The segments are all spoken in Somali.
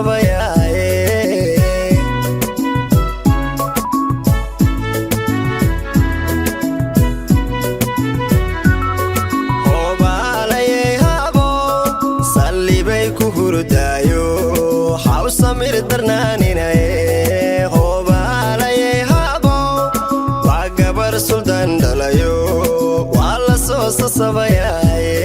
sasabayaaye hoobaalaye habo sallibay ku hurdaayo haw samir darnaaninaye hoobaalaye habo waa gabar suldan dhalayo waa la soo sasabayaaye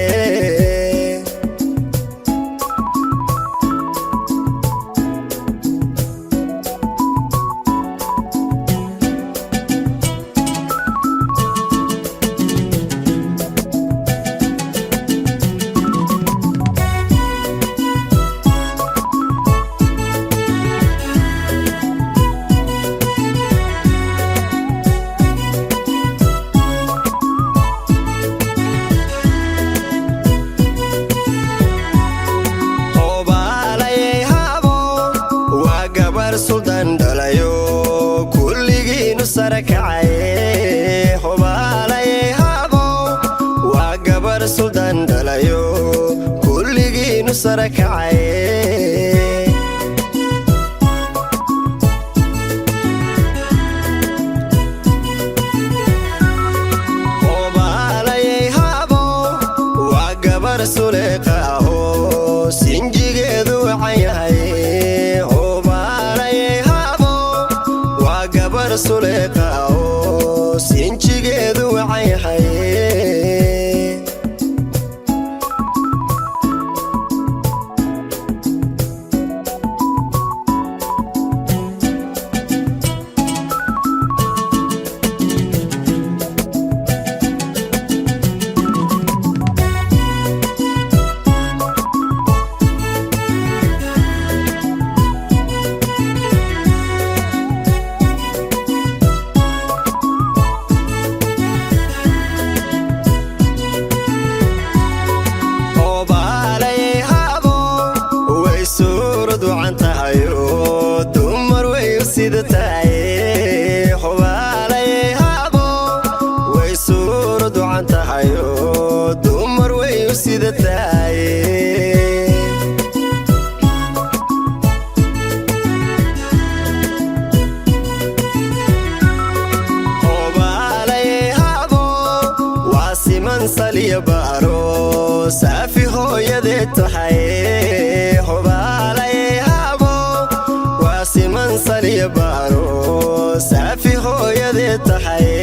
suldan dhalayo kulligiinu sare kacaye hoobaalaye habo waa gabar suldan dhalayo kulligiinu sare kacaye hoobaalaye habo waa gabar suleeqa ahoo sinjigeedu wacan yahay suleeqa oo sinjigeedu wacan yahay hoobaalaye habo way suuro ducan tahayo dumar way u sida tahaye hoobaalaye habo waa siman saliya baaro saafi hooyadeed tahaye hoobaalaye habo waa siman saliya baaro saafi hooyadeed tahaye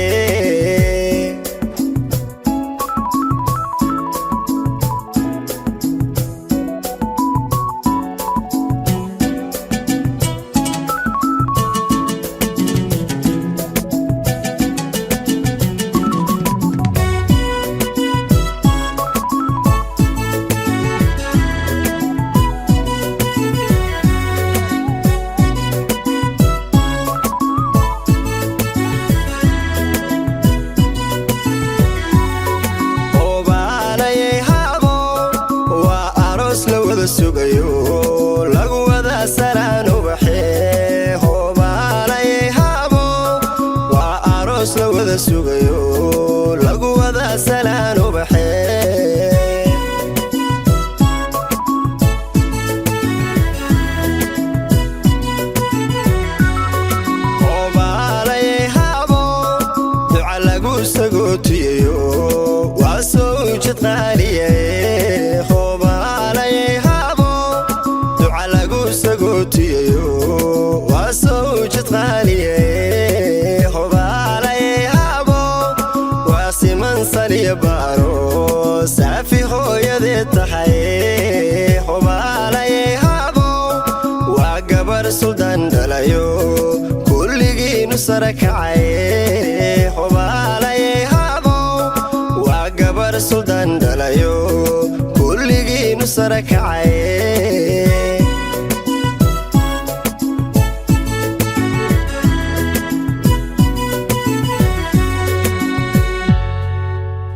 sugayo lagu wada salaan ubaxee hoobaalaye habo waa aroos la wada sugayo lagu wada salaan ubaxee hoobaalaye habo duca lagu sagootiyayo waa soo ujeed qaaliye waa soo ujeed qaaliye hoobaalaye habo waa siman saliya baaro saafi hooyadeed tahaye hoobaalaye habo waa gabar suldan dhalayo kulligiinu sare kacaye hoobaalaye habo waa gabar suldan dhalayo kulligiinu sare kacaye